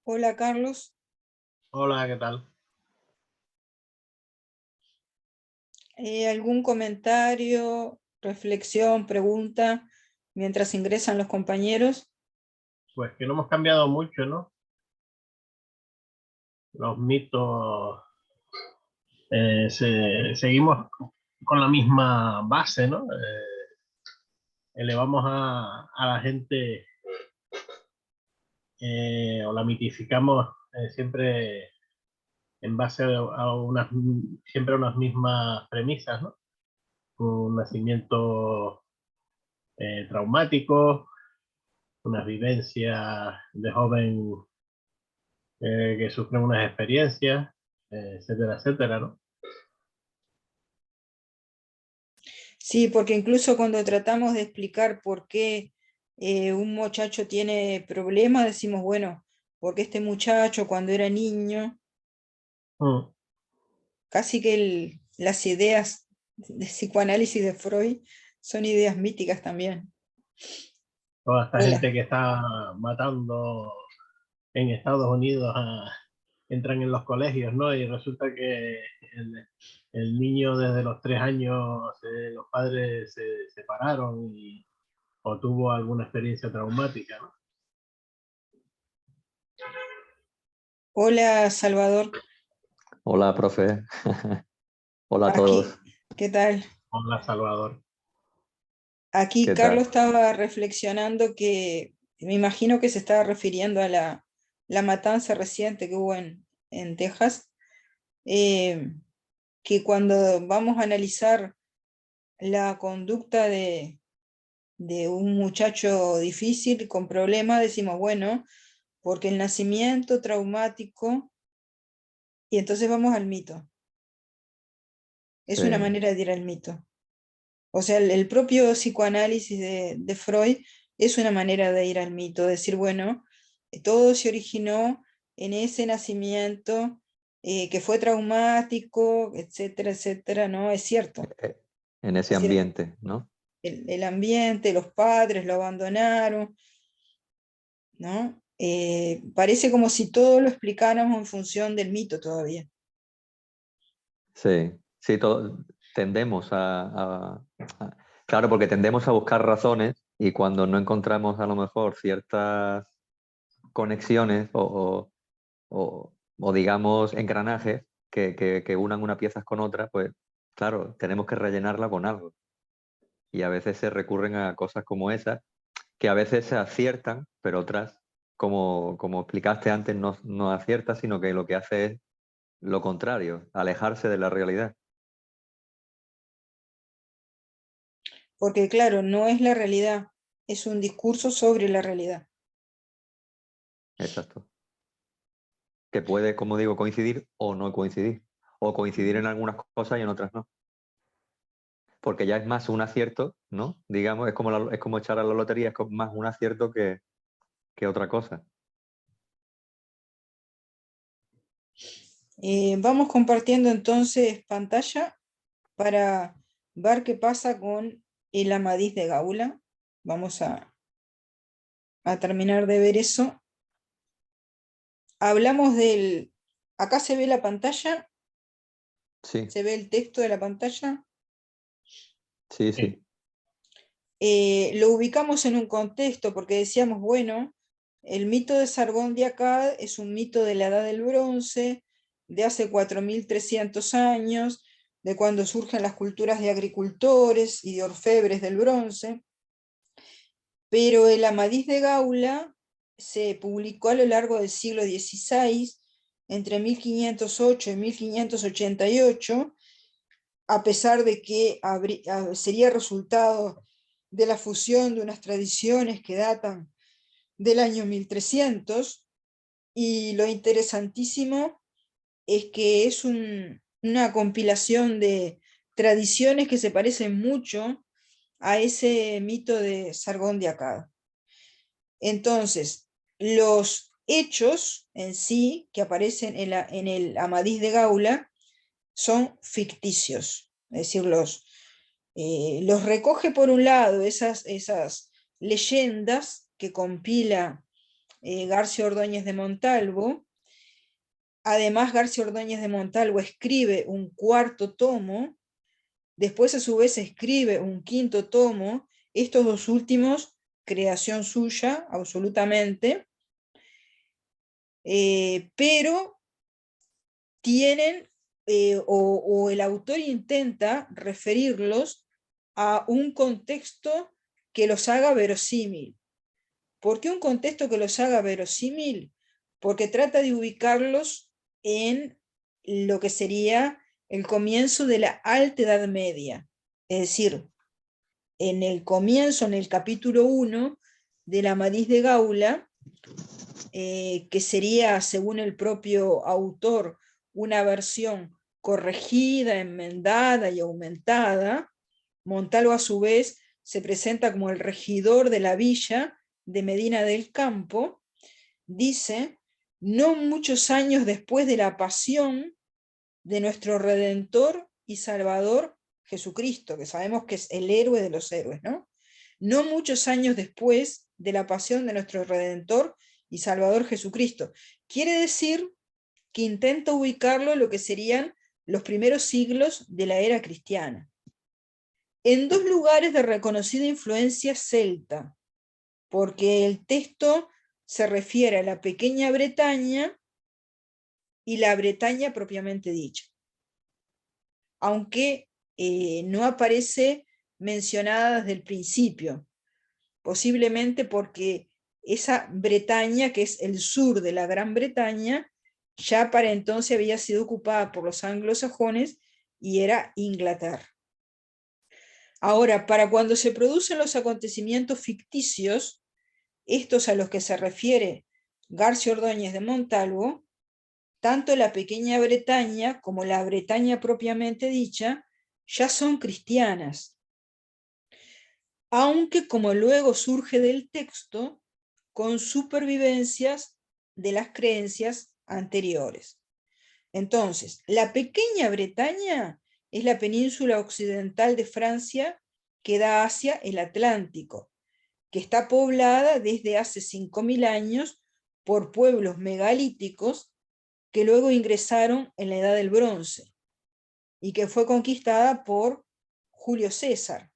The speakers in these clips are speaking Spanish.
Hola Carlos. Hola, ¿qué tal? ¿Algún comentario, reflexión, pregunta mientras ingresan los compañeros? Pues que no hemos cambiado mucho, ¿no? Los mitos, seguimos con la misma base, ¿no? Elevamos a la gente o la mitificamos siempre en base siempre a unas mismas premisas, ¿no? Un nacimiento traumático, unas vivencias de joven que sufren unas experiencias, etcétera, etcétera, ¿no? Sí, porque incluso cuando tratamos de explicar por qué un muchacho tiene problemas, decimos, bueno, porque este muchacho cuando era niño, Mm. casi que las ideas de psicoanálisis de Freud son ideas míticas también. Toda esta Hola. gente que está matando en Estados Unidos entran en los colegios, ¿no? Y resulta que el niño desde los 3 años, los padres se separaron o tuvo alguna experiencia traumática, ¿no? Hola Salvador. Hola, profe. Hola a todos. Aquí, ¿qué tal? Hola, Salvador. Aquí ¿Qué Carlos tal? estaba reflexionando que me imagino que se estaba refiriendo a la matanza reciente que hubo en Texas, eh, que cuando vamos a analizar la conducta de un muchacho difícil con problemas, decimos, bueno, porque el nacimiento traumático, y entonces vamos al mito. Es una Sí, manera de ir al mito. O sea, el propio psicoanálisis de Freud es una manera de ir al mito, decir, bueno, todo se originó en ese nacimiento que fue traumático, etcétera, etcétera, ¿no? Es cierto. eh, en ese Es decir, ambiente, ¿no? el ambiente, los padres lo abandonaron, ¿no? Parece como si todo lo explicáramos en función del mito todavía. Sí, sí, tendemos claro, porque tendemos a buscar razones y cuando no encontramos a lo mejor ciertas conexiones o digamos engranajes que unan una pieza con otra, pues claro, tenemos que rellenarla con algo. Y a veces se recurren a cosas como esas, que a veces se aciertan, pero otras, como explicaste antes, no acierta, sino que lo que hace es lo contrario, alejarse de la realidad. Porque claro, no es la realidad, es un discurso sobre la realidad. Exacto. Que puede, como digo, coincidir o no coincidir. O coincidir en algunas cosas y en otras no. Porque ya es más un acierto, ¿no? Digamos, es como echar a la lotería, es más un acierto que otra cosa. Vamos compartiendo entonces pantalla para ver qué pasa con el Amadís de Gaula. Vamos a terminar de ver eso. Hablamos del... Acá se ve la pantalla, Sí, se ve el texto de la pantalla. sí, Sí. sí. Lo ubicamos en un contexto porque decíamos, bueno, el mito de Sargón de Akkad es un mito de la Edad del Bronce, de hace 4300 años, de cuando surgen las culturas de agricultores y de orfebres del bronce, pero el Amadís de Gaula se publicó a lo largo del siglo XVI, entre 1508 y 1588, a pesar de que sería resultado de la fusión de unas tradiciones que datan del año 1300, y lo interesantísimo es que es una compilación de tradiciones que se parecen mucho a ese mito de Sargón de Akkad. Entonces, los hechos en sí que aparecen en el Amadís de Gaula son ficticios, es decir, los recoge por un lado esas leyendas que compila García Ordóñez de Montalvo. Además, García Ordóñez de Montalvo escribe un cuarto tomo, después a su vez escribe un quinto tomo, estos dos últimos, creación suya, absolutamente, pero tienen, o el autor intenta referirlos a un contexto que los haga verosímil. ¿Por qué un contexto que los haga verosímil? Porque trata de ubicarlos en lo que sería el comienzo de la Alta Edad Media, es decir, en el comienzo, en el capítulo 1 de la Amadís de Gaula, que sería, según el propio autor, una versión corregida, enmendada y aumentada. Montalvo, a su vez, se presenta como el regidor de la villa de Medina del Campo. Dice: no muchos años después de la pasión de nuestro Redentor y Salvador Jesucristo, que sabemos que es el héroe de los héroes, ¿no? No muchos años después de la pasión de nuestro Redentor y Salvador Jesucristo. Quiere decir que intenta ubicarlo en lo que serían los primeros siglos de la era cristiana, en dos lugares de reconocida influencia celta, porque el texto se refiere a la Pequeña Bretaña y la Bretaña propiamente dicha, aunque no aparece mencionada desde el principio, posiblemente porque esa Bretaña, que es el sur de la Gran Bretaña, ya para entonces había sido ocupada por los anglosajones y era Inglaterra. Ahora, para cuando se producen los acontecimientos ficticios, estos a los que se refiere García Ordóñez de Montalvo, tanto la Pequeña Bretaña como la Bretaña propiamente dicha ya son cristianas, aunque, como luego surge del texto, con supervivencias de las creencias anteriores. Entonces, la Pequeña Bretaña es la península occidental de Francia que da hacia el Atlántico, que está poblada desde hace 5.000 años por pueblos megalíticos que luego ingresaron en la Edad del Bronce y que fue conquistada por Julio César,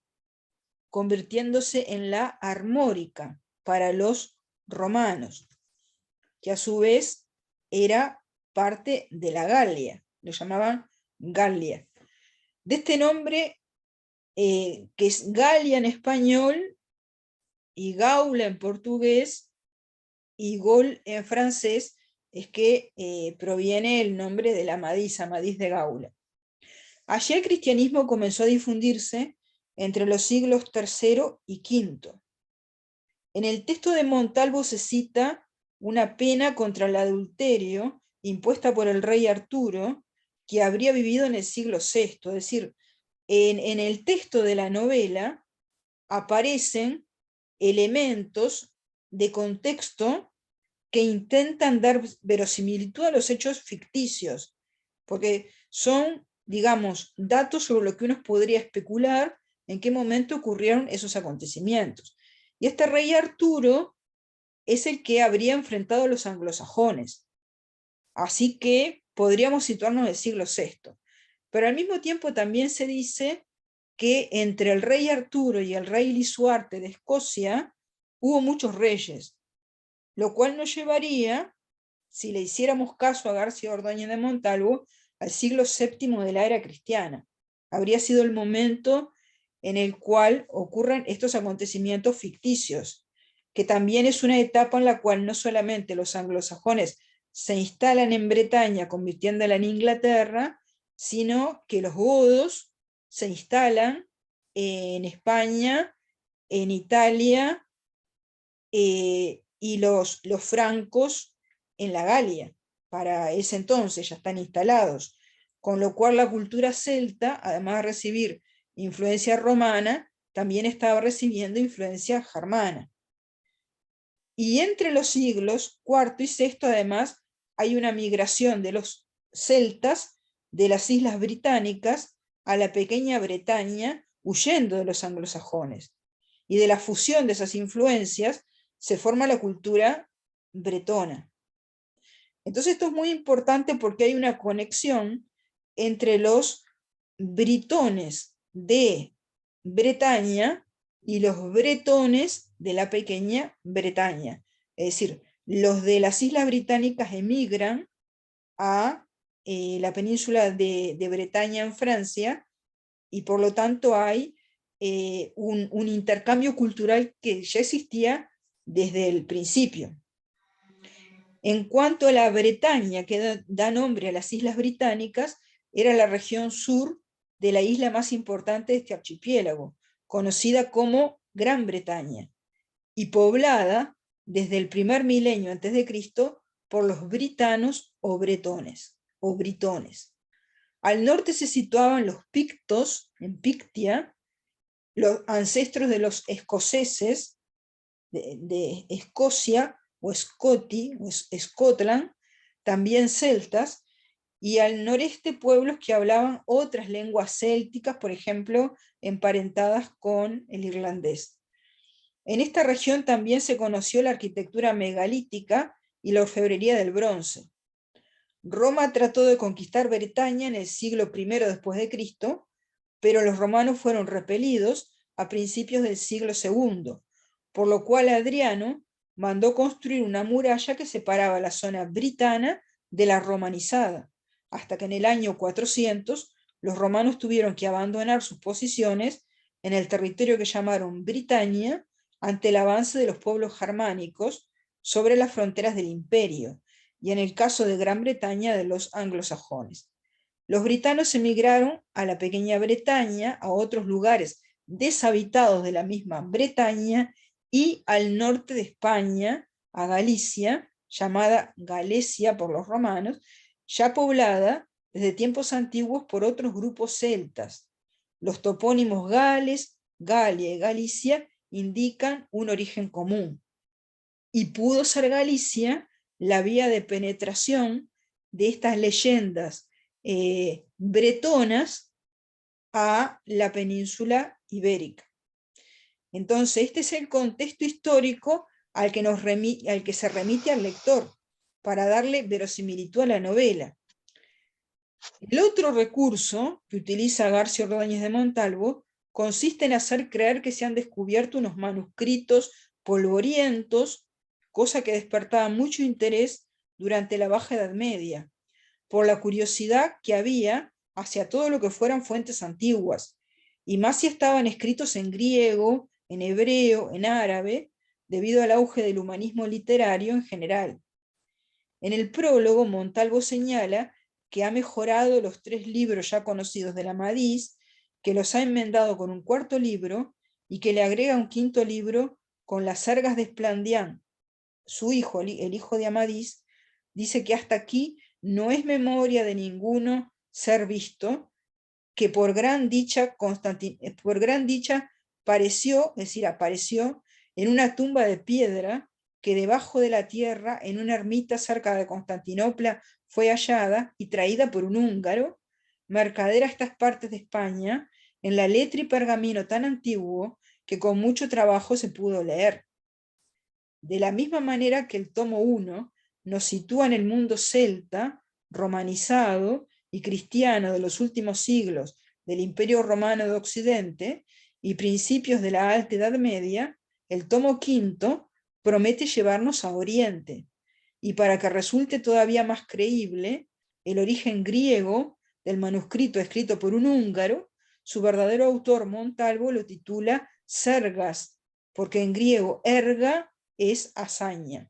convirtiéndose en la Armórica para los romanos, que a su vez era parte de la Galia, lo llamaban Galia. De este nombre, que es Galia en español, y Gaula en portugués, y Gaule en francés, es que proviene el nombre de la Amadís de Gaula. Allí el cristianismo comenzó a difundirse entre los siglos III y V. En el texto de Montalvo se cita una pena contra el adulterio impuesta por el rey Arturo, que habría vivido en el siglo VI. Es decir, en el texto de la novela aparecen elementos de contexto que intentan dar verosimilitud a los hechos ficticios, porque son, digamos, datos sobre lo que uno podría especular en qué momento ocurrieron esos acontecimientos. Y este rey Arturo es el que habría enfrentado a los anglosajones, así que podríamos situarnos en el siglo VI. Pero al mismo tiempo también se dice que entre el rey Arturo y el rey Lisuarte de Escocia hubo muchos reyes, lo cual nos llevaría, si le hiciéramos caso a García Ordóñez de Montalvo, al siglo VII de la era cristiana. Habría sido el momento en el cual ocurren estos acontecimientos ficticios, que también es una etapa en la cual no solamente los anglosajones se instalan en Bretaña, convirtiéndola en Inglaterra, sino que los godos se instalan en España, en Italia, y los francos en la Galia. Para ese entonces ya están instalados, con lo cual la cultura celta, además de recibir influencia romana, también estaba recibiendo influencia germana. Y entre los siglos IV y VI, además, hay una migración de los celtas de las islas británicas a la Pequeña Bretaña, huyendo de los anglosajones. Y de la fusión de esas influencias se forma la cultura bretona. Entonces esto es muy importante porque hay una conexión entre los britones de Bretaña y los bretones de la pequeña Bretaña. Es decir, los de las Islas Británicas emigran a la península de Bretaña en Francia, y por lo tanto hay un intercambio cultural que ya existía desde el principio. En cuanto a la Bretaña, que da nombre a las Islas Británicas, era la región sur de la isla más importante de este archipiélago, conocida como Gran Bretaña, y poblada desde el primer milenio antes de Cristo por los britanos o bretones, o britones. Al norte se situaban los pictos, en Pictia, los ancestros de los escoceses de Escocia, o Scotty, o Scotland, también celtas, y al noreste pueblos que hablaban otras lenguas célticas, por ejemplo, emparentadas con el irlandés. En esta región también se conoció la arquitectura megalítica y la orfebrería del bronce. Roma trató de conquistar Bretaña en el siglo I después de Cristo, pero los romanos fueron repelidos a principios del siglo II, por lo cual Adriano mandó construir una muralla que separaba la zona britana de la romanizada, hasta que en el año 400 los romanos tuvieron que abandonar sus posiciones en el territorio que llamaron Britania ante el avance de los pueblos germánicos sobre las fronteras del imperio, y en el caso de Gran Bretaña de los anglosajones. Los britanos emigraron a la pequeña Bretaña, a otros lugares deshabitados de la misma Bretaña, y al norte de España, a Galicia, llamada Galesia por los romanos, ya poblada desde tiempos antiguos por otros grupos celtas. Los topónimos Gales, Galia y Galicia indican un origen común, y pudo ser Galicia la vía de penetración de estas leyendas bretonas a la península ibérica. Entonces, este es el contexto histórico al que se remite al lector, para darle verosimilitud a la novela. El otro recurso que utiliza García Ordóñez de Montalvo consiste en hacer creer que se han descubierto unos manuscritos polvorientos, cosa que despertaba mucho interés durante la Baja Edad Media, por la curiosidad que había hacia todo lo que fueran fuentes antiguas, y más si estaban escritos en griego, en hebreo, en árabe, debido al auge del humanismo literario en general. En el prólogo, Montalvo señala que ha mejorado los 3 libros ya conocidos de la Amadís, que los ha enmendado con un 4.º libro, y que le agrega un 5.º libro con las sargas de Esplandián. Su hijo, el hijo de Amadís, dice que hasta aquí no es memoria de ninguno ser visto, que por gran dicha pareció, es decir, apareció en una tumba de piedra que debajo de la tierra, en una ermita cerca de Constantinopla, fue hallada y traída por un húngaro, mercader a estas partes de España, en la letra y pergamino tan antiguo que con mucho trabajo se pudo leer. De la misma manera que el tomo 1 nos sitúa en el mundo celta, romanizado y cristiano de los últimos siglos del Imperio Romano de Occidente y principios de la Alta Edad Media, el tomo 5 promete llevarnos a Oriente, y para que resulte todavía más creíble el origen griego del manuscrito escrito por un húngaro, su verdadero autor Montalvo lo titula Sergas, porque en griego erga es hazaña.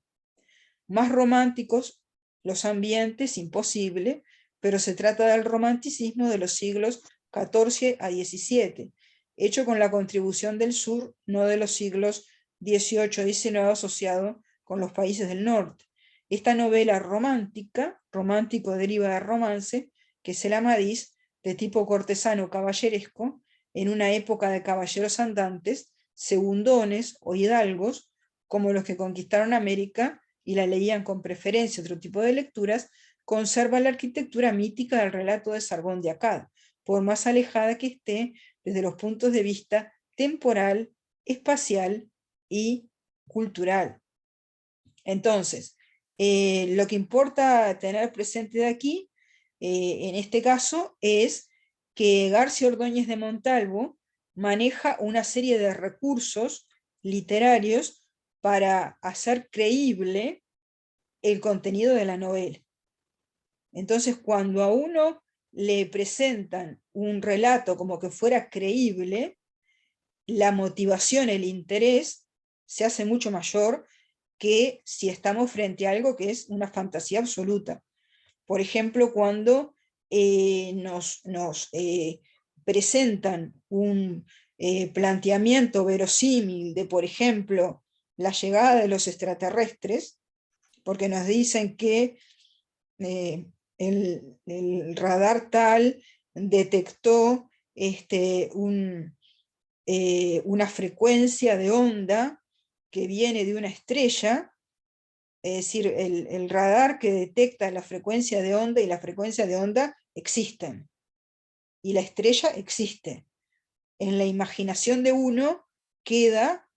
Más románticos los ambientes, imposible, pero se trata del romanticismo de los siglos XIV a XVII, hecho con la contribución del sur, no de los siglos XVIII y XIX asociado con los países del norte. Esta novela romántica, romántico deriva de romance, que es el Amadís, de tipo cortesano caballeresco, en una época de caballeros andantes, segundones o hidalgos, como los que conquistaron América y la leían con preferencia otro tipo de lecturas, conserva la arquitectura mítica del relato de Sargón de Akkad, por más alejada que esté desde los puntos de vista temporal, espacial y cultural. Entonces, Lo que importa tener presente de aquí, en este caso, es que García Ordóñez de Montalvo maneja una serie de recursos literarios para hacer creíble el contenido de la novela. Entonces, cuando a uno le presentan un relato como que fuera creíble, la motivación, el interés, se hace mucho mayor que si estamos frente a algo que es una fantasía absoluta. Por ejemplo, cuando nos presentan un planteamiento verosímil de, por ejemplo, la llegada de los extraterrestres, porque nos dicen que el radar tal detectó una frecuencia de onda que viene de una estrella, es decir, el radar que detecta la frecuencia de onda y la frecuencia de onda existen, y la estrella existe. En la imaginación de uno queda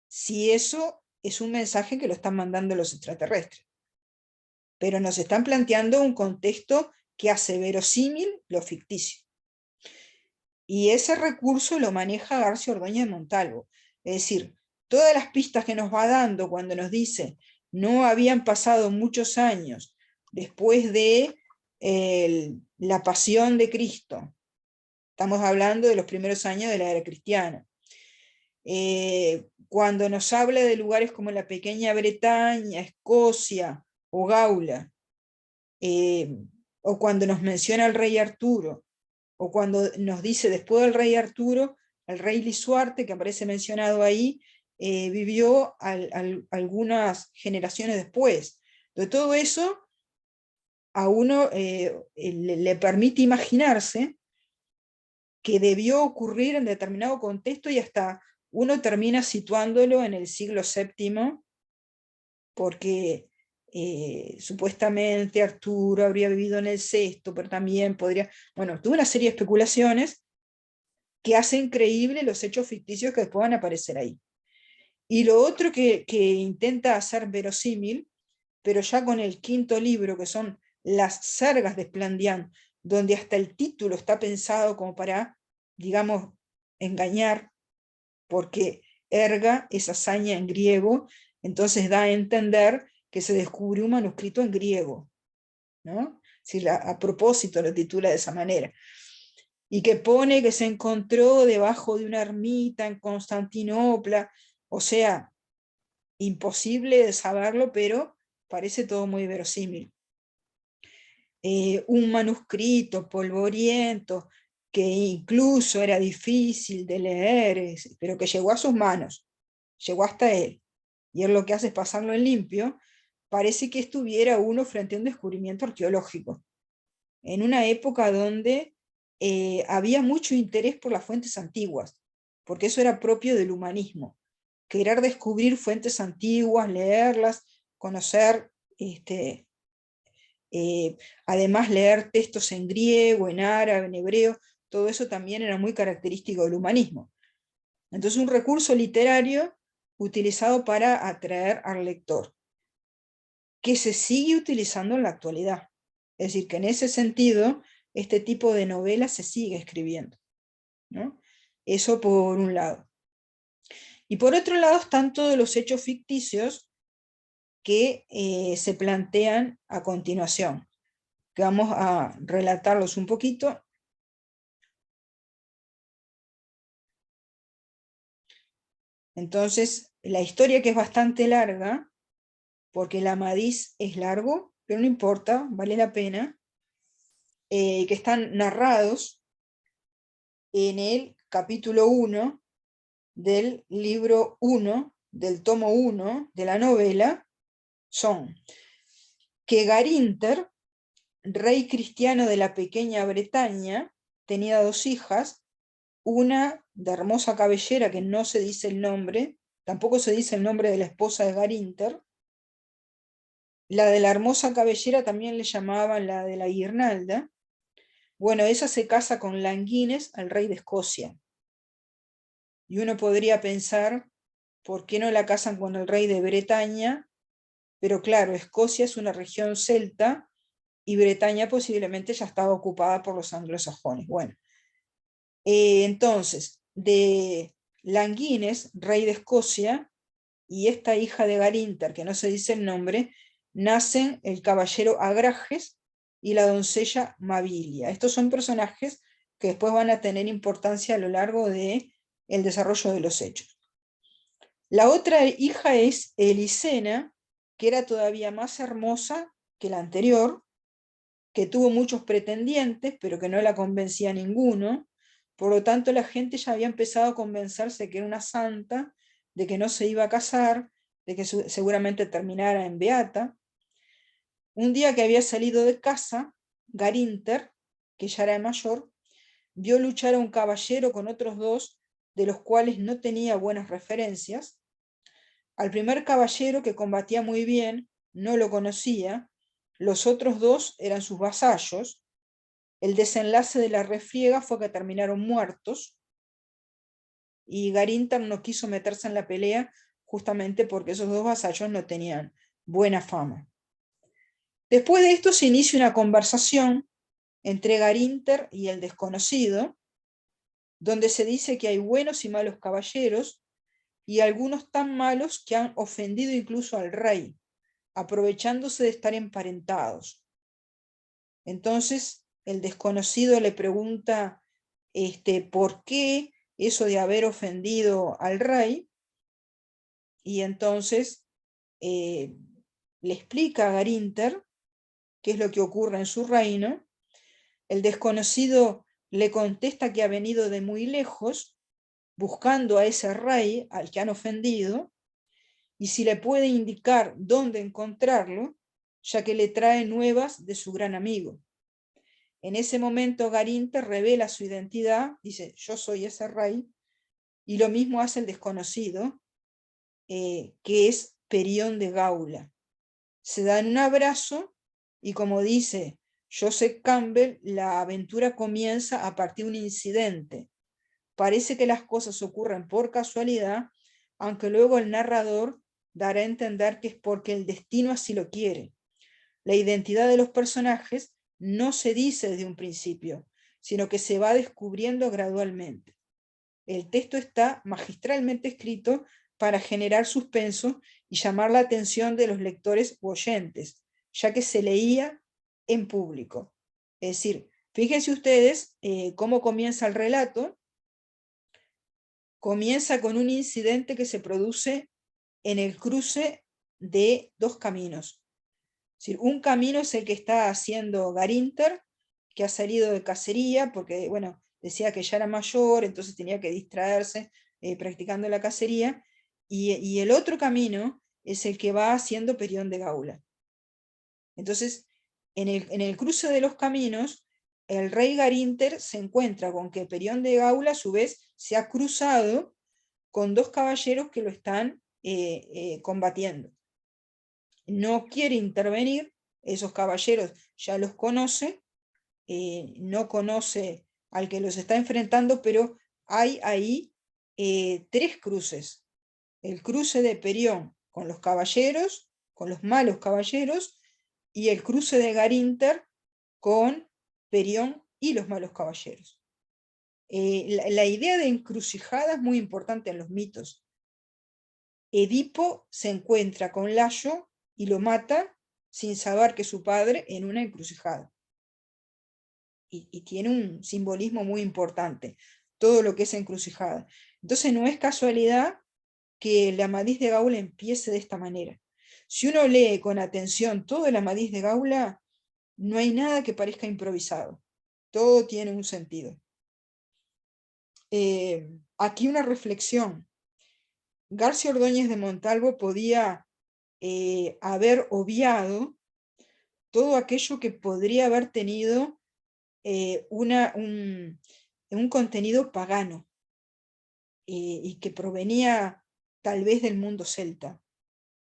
si eso es un mensaje que lo están mandando los extraterrestres. Pero nos están planteando un contexto que hace verosímil lo ficticio. Y ese recurso lo maneja García Ordóñez de Montalvo. Es decir, todas las pistas que nos va dando cuando nos dice no habían pasado muchos años después de la pasión de Cristo. Estamos hablando de los primeros años de la era cristiana. Cuando nos habla de lugares como la pequeña Bretaña, Escocia o Gaula, o cuando nos menciona al rey Arturo, o cuando nos dice después del rey Arturo, el rey Lisuarte, que aparece mencionado ahí, vivió algunas generaciones después. De todo eso, a uno le permite imaginarse que debió ocurrir en determinado contexto y hasta uno termina situándolo en el siglo VII, porque supuestamente Arturo habría vivido en el VI, pero también podría, bueno, tuvo una serie de especulaciones que hacen creíble los hechos ficticios que después van a aparecer ahí. Y lo otro que intenta hacer verosímil, pero ya con el quinto libro, que son las Sargas de Esplandián, donde hasta el título está pensado como para, digamos, engañar, porque erga es hazaña en griego, entonces da a entender que se descubrió un manuscrito en griego, ¿no? Si a propósito lo titula de esa manera. Y que pone que se encontró debajo de una ermita en Constantinopla, o sea, imposible de saberlo, pero parece todo muy verosímil. Un manuscrito polvoriento, que incluso era difícil de leer, pero que llegó a sus manos, llegó hasta él, y él lo que hace es pasarlo en limpio, parece que estuviera uno frente a un descubrimiento arqueológico, en una época donde había mucho interés por las fuentes antiguas, porque eso era propio del humanismo, querer descubrir fuentes antiguas, leerlas, conocer, además leer textos en griego, en árabe, en hebreo, todo eso también era muy característico del humanismo. Entonces un recurso literario utilizado para atraer al lector, que se sigue utilizando en la actualidad. Es decir, que en ese sentido, este tipo de novelas se sigue escribiendo, ¿no? Eso por un lado. Y por otro lado están todos los hechos ficticios que se plantean a continuación, que vamos a relatarlos un poquito. Entonces, la historia, que es bastante larga, porque el Amadís es largo, pero no importa, vale la pena, que están narrados en el capítulo 1 del libro 1, del tomo 1 de la novela, son que Garinter, rey cristiano de la pequeña Bretaña, tenía dos hijas, una de hermosa cabellera, que no se dice el nombre, tampoco se dice el nombre de la esposa de Garinter. La de la hermosa cabellera también le llamaban la de la guirnalda. Bueno, esa se casa con Languines, al rey de Escocia. Y uno podría pensar, ¿por qué no la casan con el rey de Bretaña? pero claro, Escocia es una región celta y Bretaña posiblemente ya estaba ocupada por los anglosajones. Bueno, entonces, de Languines, rey de Escocia, y esta hija de Garinter, que no se dice el nombre, nacen el caballero Agrajes y la doncella Mabilia. Estos son personajes que después van a tener importancia a lo largo del desarrollo de los hechos. La otra hija es Elisena, que era todavía más hermosa que la anterior, que tuvo muchos pretendientes, pero que no la convencía ninguno. Por lo tanto, la gente ya había empezado a convencerse que era una santa, de que no se iba a casar, de que seguramente terminara en beata. Un día que había salido de casa, Garinter, que ya era mayor, vio luchar a un caballero con otros dos, de los cuales no tenía buenas referencias. Al primer caballero, que combatía muy bien, no lo conocía. Los otros dos eran sus vasallos. El desenlace de la refriega fue que terminaron muertos, y Garinter no quiso meterse en la pelea justamente porque esos dos vasallos no tenían buena fama. Después de esto se inicia una conversación entre Garinter y el desconocido, donde se dice que hay buenos y malos caballeros, y algunos tan malos que han ofendido incluso al rey, aprovechándose de estar emparentados. Entonces el desconocido le pregunta por qué eso de haber ofendido al rey, y entonces le explica a Garinter qué es lo que ocurre en su reino. El desconocido le contesta que ha venido de muy lejos buscando a ese rey al que han ofendido, y si le puede indicar dónde encontrarlo, ya que le trae nuevas de su gran amigo. En ese momento Garinter revela su identidad, dice: yo soy ese rey, y lo mismo hace el desconocido, que es Perión de Gaula. Se dan un abrazo, y como dice Joseph Campbell, la aventura comienza a partir de un incidente. Parece que las cosas ocurren por casualidad, aunque luego el narrador dará a entender que es porque el destino así lo quiere. La identidad de los personajes no se dice desde un principio, sino que se va descubriendo gradualmente. El texto está magistralmente escrito para generar suspenso y llamar la atención de los lectores u oyentes, ya que se leía en público. Es decir, fíjense ustedes cómo comienza el relato. Comienza con un incidente que se produce en el cruce de dos caminos. Es decir, un camino es el que está haciendo Garinter, que ha salido de cacería, porque, bueno, decía que ya era mayor, entonces tenía que distraerse practicando la cacería, y el otro camino es el que va haciendo Perión de Gaula. Entonces, en el cruce de los caminos, el rey Garinter se encuentra con que Perión de Gaula, a su vez, se ha cruzado con dos caballeros que lo están combatiendo. No quiere intervenir, esos caballeros ya los conoce, no conoce al que los está enfrentando, pero hay ahí tres cruces. El cruce de Perión con los caballeros, con los malos caballeros, y el cruce de Garinter con Perión y los malos caballeros. La idea de encrucijada es muy importante en los mitos. Edipo se encuentra con Layo y lo mata sin saber que es su padre en una encrucijada. Y tiene un simbolismo muy importante, todo lo que es encrucijada. Entonces no es casualidad que el Amadís de Gaula empiece de esta manera. Si uno lee con atención todo el Amadís de Gaula, no hay nada que parezca improvisado. Todo tiene un sentido. Aquí una reflexión. García Ordóñez de Montalvo podía haber obviado todo aquello que podría haber tenido un contenido pagano, y que provenía tal vez del mundo celta,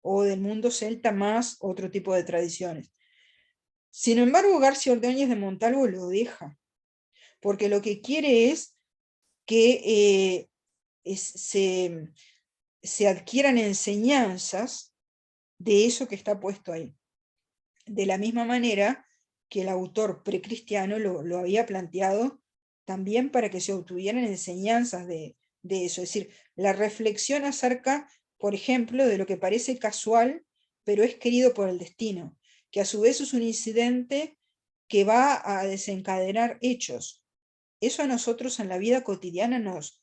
o del mundo celta más otro tipo de tradiciones. Sin embargo, García Ordóñez de Montalvo lo deja, porque lo que quiere es que se adquieran enseñanzas de eso que está puesto ahí. De la misma manera que el autor precristiano lo había planteado también para que se obtuvieran enseñanzas de eso. Es decir, la reflexión acerca, por ejemplo, de lo que parece casual, pero es querido por el destino, que a su vez es un incidente que va a desencadenar hechos. Eso a nosotros en la vida cotidiana nos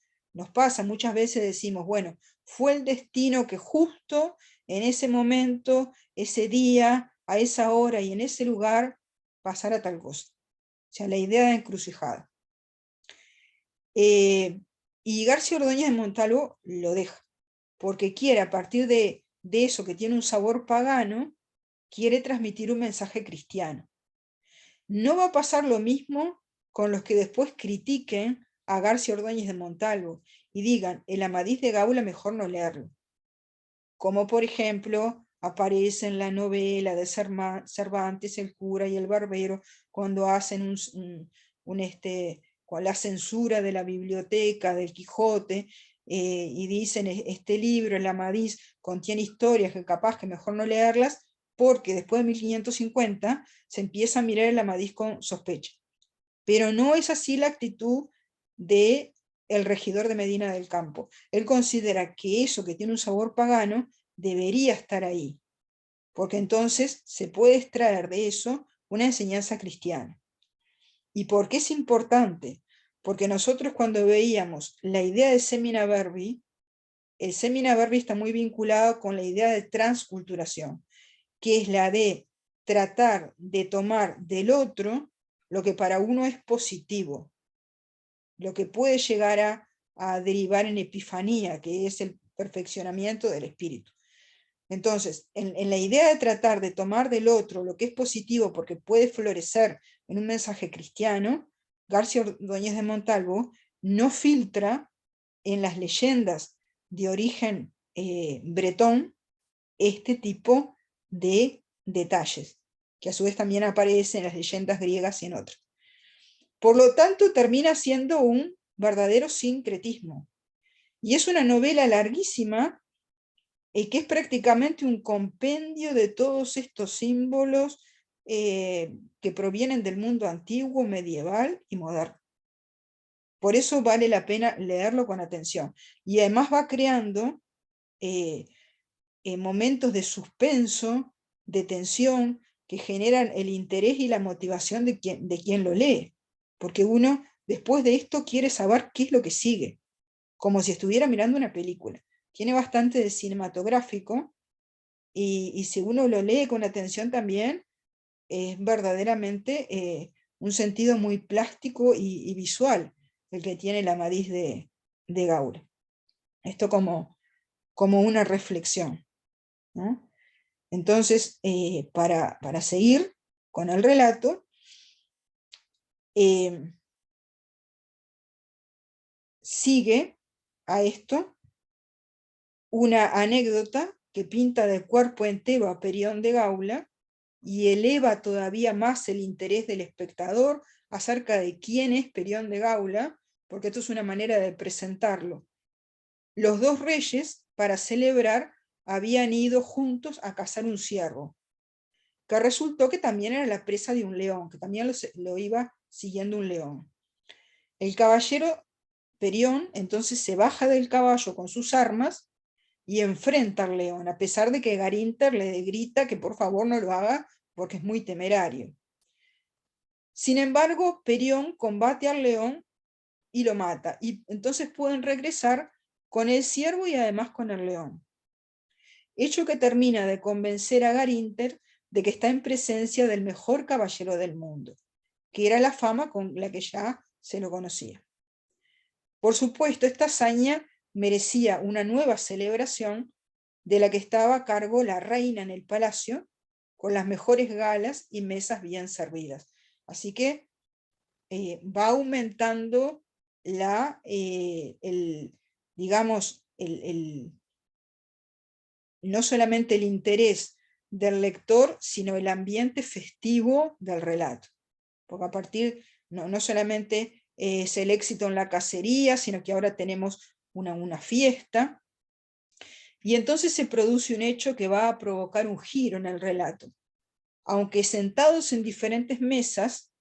pasa. Muchas veces decimos, bueno, fue el destino que justo en ese momento, ese día, a esa hora y en ese lugar pasara tal cosa. O sea, la idea de encrucijada. Y García Ordóñez de Montalvo lo deja, porque quiere, a partir de eso que tiene un sabor pagano, quiere transmitir un mensaje cristiano. No va a pasar lo mismo con los que después critiquen a García Ordóñez de Montalvo y digan, el Amadís de Gaula mejor no leerlo. Como por ejemplo aparece en la novela de Cervantes, el cura y el barbero, cuando hacen con la censura de la biblioteca del Quijote, y dicen, este libro, el Amadís, contiene historias que capaz que mejor no leerlas, porque después de 1550 se empieza a mirar el Amadís con sospecha. Pero no es así la actitud de el regidor de Medina del Campo. Él considera que eso que tiene un sabor pagano debería estar ahí, porque entonces se puede extraer de eso una enseñanza cristiana. ¿Y por qué es importante? Porque nosotros cuando veíamos la idea de Semina Verbi, el Semina Verbi está muy vinculado con la idea de transculturación, que es la de tratar de tomar del otro lo que para uno es positivo, lo que puede llegar a derivar en epifanía, que es el perfeccionamiento del espíritu. Entonces, en la idea de tratar de tomar del otro lo que es positivo porque puede florecer en un mensaje cristiano, García Ordóñez de Montalvo no filtra en las leyendas de origen bretón este tipo de detalles, que a su vez también aparecen en las leyendas griegas y en otras. Por lo tanto, termina siendo un verdadero sincretismo. Y es una novela larguísima, que es prácticamente un compendio de todos estos símbolos que provienen del mundo antiguo, medieval y moderno. Por eso vale la pena leerlo con atención. Y además va creando momentos de suspenso, de tensión, que generan el interés y la motivación de quien lo lee. Porque uno, después de esto, quiere saber qué es lo que sigue, como si estuviera mirando una película. Tiene bastante de cinematográfico, y si uno lo lee con atención también, es verdaderamente un sentido muy plástico y visual el que tiene el Amadís de Gaula. Esto como una reflexión, ¿no? Entonces, para seguir con el relato, sigue a esto una anécdota que pinta de cuerpo entero a Perión de Gaula y eleva todavía más el interés del espectador acerca de quién es Perión de Gaula, porque esto es una manera de presentarlo. Los dos reyes, para celebrar, habían ido juntos a cazar un ciervo, que resultó que también era la presa de un león, que también lo iba siguiendo un león. El caballero Perión entonces se baja del caballo con sus armas y enfrenta al león, a pesar de que Garinter le grita que por favor no lo haga porque es muy temerario. Sin embargo, Perión combate al león y lo mata, y entonces pueden regresar con el ciervo y además con el león. Hecho que termina de convencer a Garinter de que está en presencia del mejor caballero del mundo, que era la fama con la que ya se lo conocía. Por supuesto, esta hazaña merecía una nueva celebración de la que estaba a cargo la reina en el palacio, con las mejores galas y mesas bien servidas. Así que va aumentando digamos, no solamente el interés del lector, sino el ambiente festivo del relato. Porque a partir, no solamente es el éxito en la cacería, sino que ahora tenemos una fiesta. Y entonces se produce un hecho que va a provocar un giro en el relato. Aunque sentados en diferentes mesas,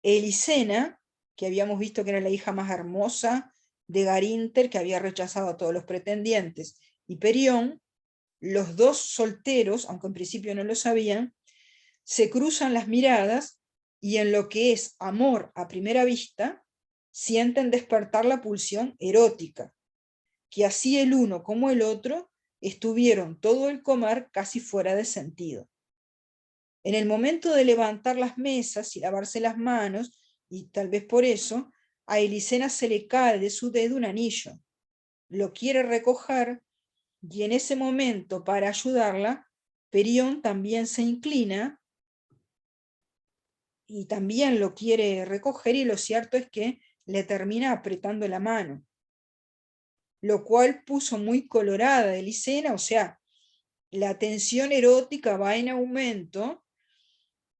Elisena, que habíamos visto que era la hija más hermosa de Garinter, que había rechazado a todos los pretendientes, y Perión, los dos solteros, aunque en principio no lo sabían, se cruzan las miradas y en lo que es amor a primera vista, sienten despertar la pulsión erótica, que así el uno como el otro estuvieron todo el comer casi fuera de sentido. En el momento de levantar las mesas y lavarse las manos, y tal vez por eso, a Elisena se le cae de su dedo un anillo. Lo quiere recoger y en ese momento, para ayudarla, Perión también se inclina y también lo quiere recoger, y lo cierto es que le termina apretando la mano, lo cual puso muy colorada a Elisena, o sea, la tensión erótica va en aumento,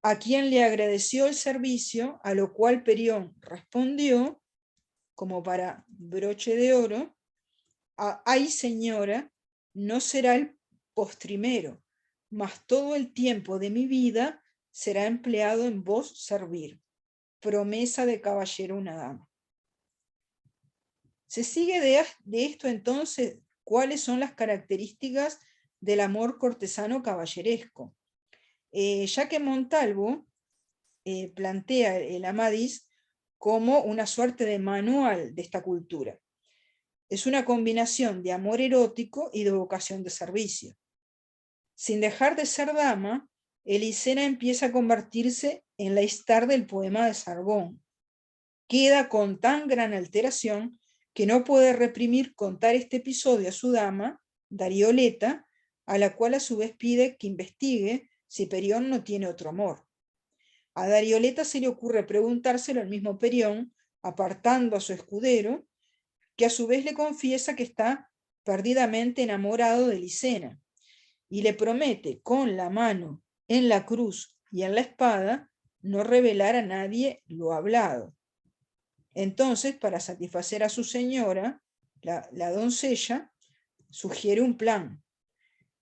a quien le agradeció el servicio, a lo cual Perión respondió, como para broche de oro, ay señora, no será el postrimero, mas todo el tiempo de mi vida será empleado en vos servir. Promesa de caballero una dama. Se sigue de esto entonces, ¿cuáles son las características del amor cortesano caballeresco? Ya que Montalvo plantea el Amadís como una suerte de manual de esta cultura. Es una combinación de amor erótico y de vocación de servicio. Sin dejar de ser dama, Elisena empieza a convertirse en la Istar del poema de Sargón. Queda con tan gran alteración que no puede reprimir contar este episodio a su dama, Darioleta, a la cual a su vez pide que investigue si Perión no tiene otro amor. A Darioleta se le ocurre preguntárselo al mismo Perión, apartando a su escudero, que a su vez le confiesa que está perdidamente enamorado de Elisena, y le promete con la mano en la cruz y en la espada no revelar a nadie lo hablado. Entonces, para satisfacer a su señora, la doncella sugiere un plan: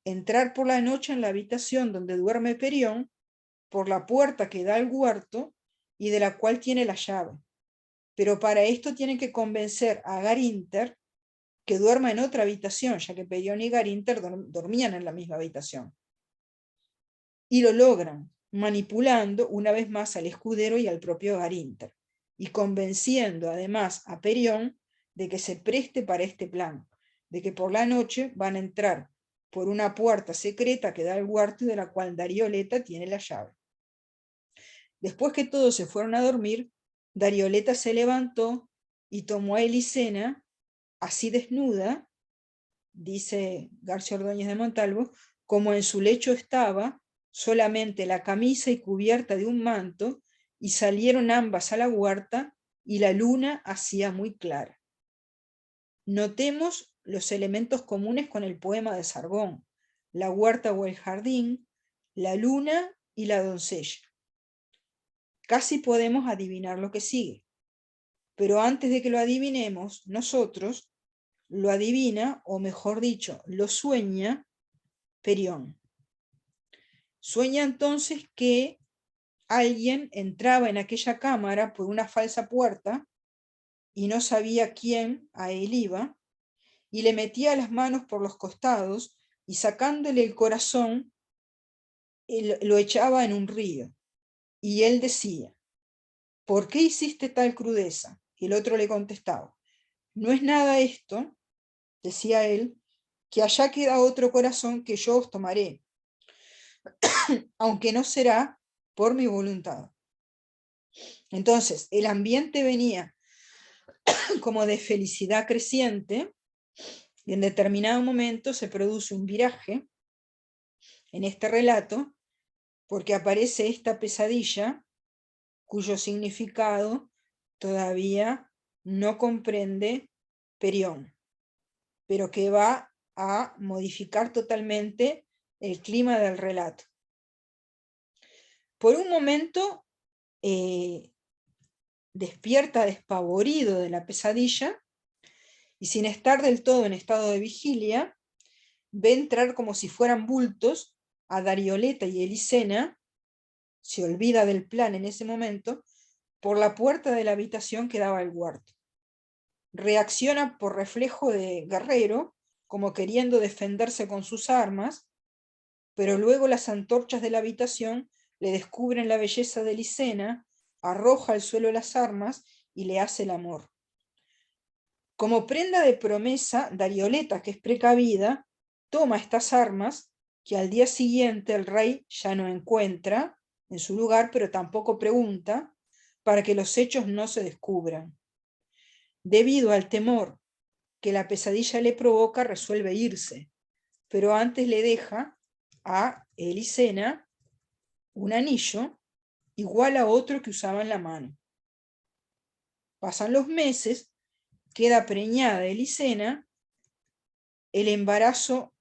entrar por la noche en la habitación donde duerme Perión, por la puerta que da al huerto y de la cual tiene la llave. Pero para esto tienen que convencer a Garinter que duerma en otra habitación, ya que Perión y Garinter dormían en la misma habitación. Y lo logran, manipulando una vez más al escudero y al propio Garinter, y convenciendo además a Perión de que se preste para este plan, de que por la noche van a entrar por una puerta secreta que da al huerto y de la cual Darioleta tiene la llave. Después que todos se fueron a dormir, Darioleta se levantó y tomó a Elisena, así desnuda, dice García Ordóñez de Montalvo, como en su lecho estaba, solamente la camisa y cubierta de un manto, y salieron ambas a la huerta, y la luna hacía muy clara. Notemos los elementos comunes con el poema de Sargón: la huerta o el jardín, la luna y la doncella. Casi podemos adivinar lo que sigue, pero antes de que lo adivinemos nosotros, lo adivina, o mejor dicho, lo sueña Perión. Sueña entonces que alguien entraba en aquella cámara por una falsa puerta y no sabía quién a él iba, y le metía las manos por los costados y sacándole el corazón lo echaba en un río. Y él decía: ¿por qué hiciste tal crudeza? Y el otro le contestaba: no es nada esto, decía él, que allá queda otro corazón que yo os tomaré, aunque no será por mi voluntad. Entonces, el ambiente venía como de felicidad creciente, y en determinado momento se produce un viraje en este relato, porque aparece esta pesadilla, cuyo significado todavía no comprende Perión, pero que va a modificar totalmente el clima del relato. Por un momento despierta despavorido de la pesadilla, y sin estar del todo en estado de vigilia, ve entrar como si fueran bultos a Darioleta y Elisena, se olvida del plan en ese momento, por la puerta de la habitación que daba al huerto. Reacciona por reflejo de guerrero, como queriendo defenderse con sus armas, pero luego las antorchas de la habitación le descubren la belleza de Elisena, arroja al suelo las armas y le hace el amor. Como prenda de promesa, Darioleta, que es precavida, toma estas armas que al día siguiente el rey ya no encuentra en su lugar, pero tampoco pregunta, para que los hechos no se descubran. Debido al temor que la pesadilla le provoca, resuelve irse, pero antes le deja a Elisena un anillo igual a otro que usaba en la mano. Pasan los meses, queda preñada Elisena, el embarazo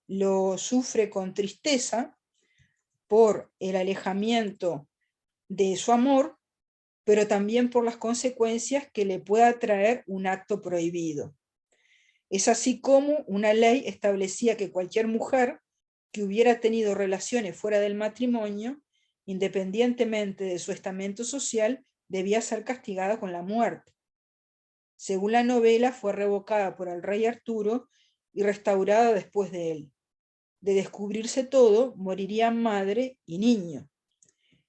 lo sufre con tristeza por el alejamiento de su amor, pero también por las consecuencias que le pueda traer un acto prohibido. Es así como una ley establecía que cualquier mujer que hubiera tenido relaciones fuera del matrimonio, independientemente de su estamento social, debía ser castigada con la muerte. Según la novela, fue revocada por el rey Arturo y restaurada después de él. De descubrirse todo, morirían madre y niño.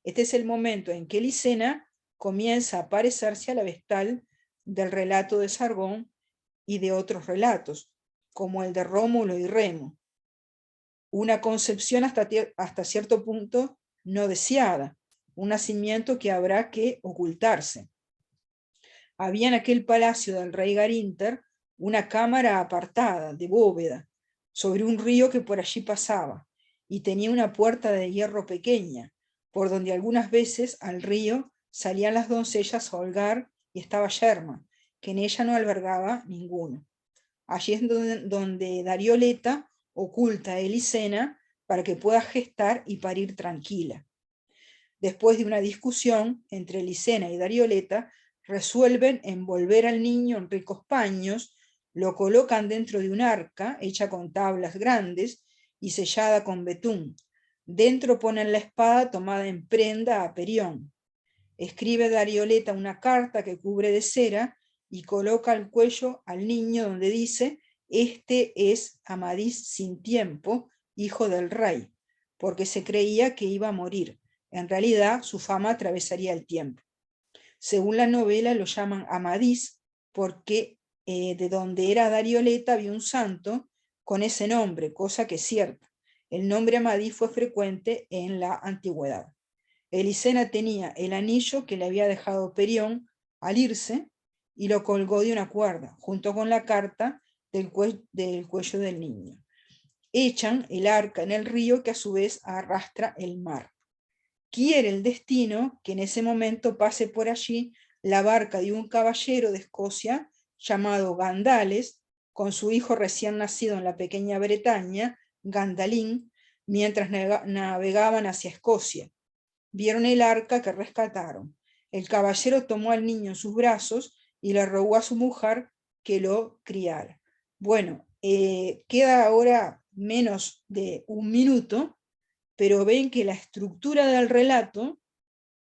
Este es el momento en que Elisena comienza a parecerse a la vestal del relato de Sargón y de otros relatos, como el de Rómulo y Remo. Una concepción hasta cierto punto no deseada, un nacimiento que habrá que ocultarse. Había en aquel palacio del rey Garinter una cámara apartada, de bóveda, sobre un río que por allí pasaba, y tenía una puerta de hierro pequeña, por donde algunas veces al río salían las doncellas a holgar, y estaba yerma, que en ella no albergaba ninguno. Allí es donde Darioleta oculta a Elisena para que pueda gestar y parir tranquila. Después de una discusión entre Elisena y Darioleta, resuelven envolver al niño en ricos paños, lo colocan dentro de un arca hecha con tablas grandes y sellada con betún. Dentro ponen la espada tomada en prenda a Perión. Escribe Darioleta una carta que cubre de cera y coloca al cuello al niño donde dice: este es Amadís sin tiempo, hijo del rey, porque se creía que iba a morir. En realidad, su fama atravesaría el tiempo. Según la novela, lo llaman Amadís porque de donde era Darioleta había un santo con ese nombre, cosa que es cierta. El nombre Amadís fue frecuente en la antigüedad. Elisena tenía el anillo que le había dejado Perión al irse y lo colgó de una cuerda, junto con la carta del cuello del niño. Echan el arca en el río que a su vez arrastra el mar. Quiere el destino que en ese momento pase por allí la barca de un caballero de Escocia llamado Gandales, con su hijo recién nacido en la pequeña Bretaña, Gandalín, mientras navegaban hacia Escocia. Vieron el arca que rescataron. El caballero tomó al niño en sus brazos y le rogó a su mujer que lo criara. Bueno, queda ahora menos de un minuto, pero ven que la estructura del relato,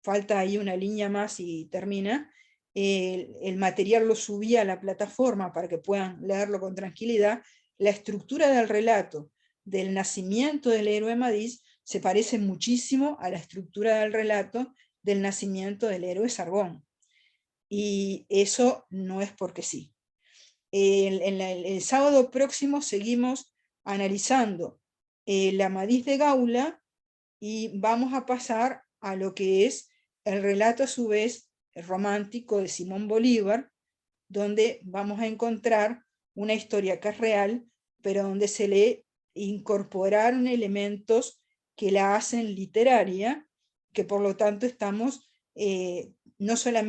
falta ahí una línea más y termina, el material lo subí a la plataforma para que puedan leerlo con tranquilidad. La estructura del relato del nacimiento del héroe Amadís se parece muchísimo a la estructura del relato del nacimiento del héroe Sargón. Y eso no es porque sí. El sábado próximo seguimos analizando el Amadís de Gaula y vamos a pasar a lo que es el relato a su vez romántico de Simón Bolívar, donde vamos a encontrar una historia que es real, pero donde se le incorporaron elementos que la hacen literaria, que por lo tanto estamos no solamente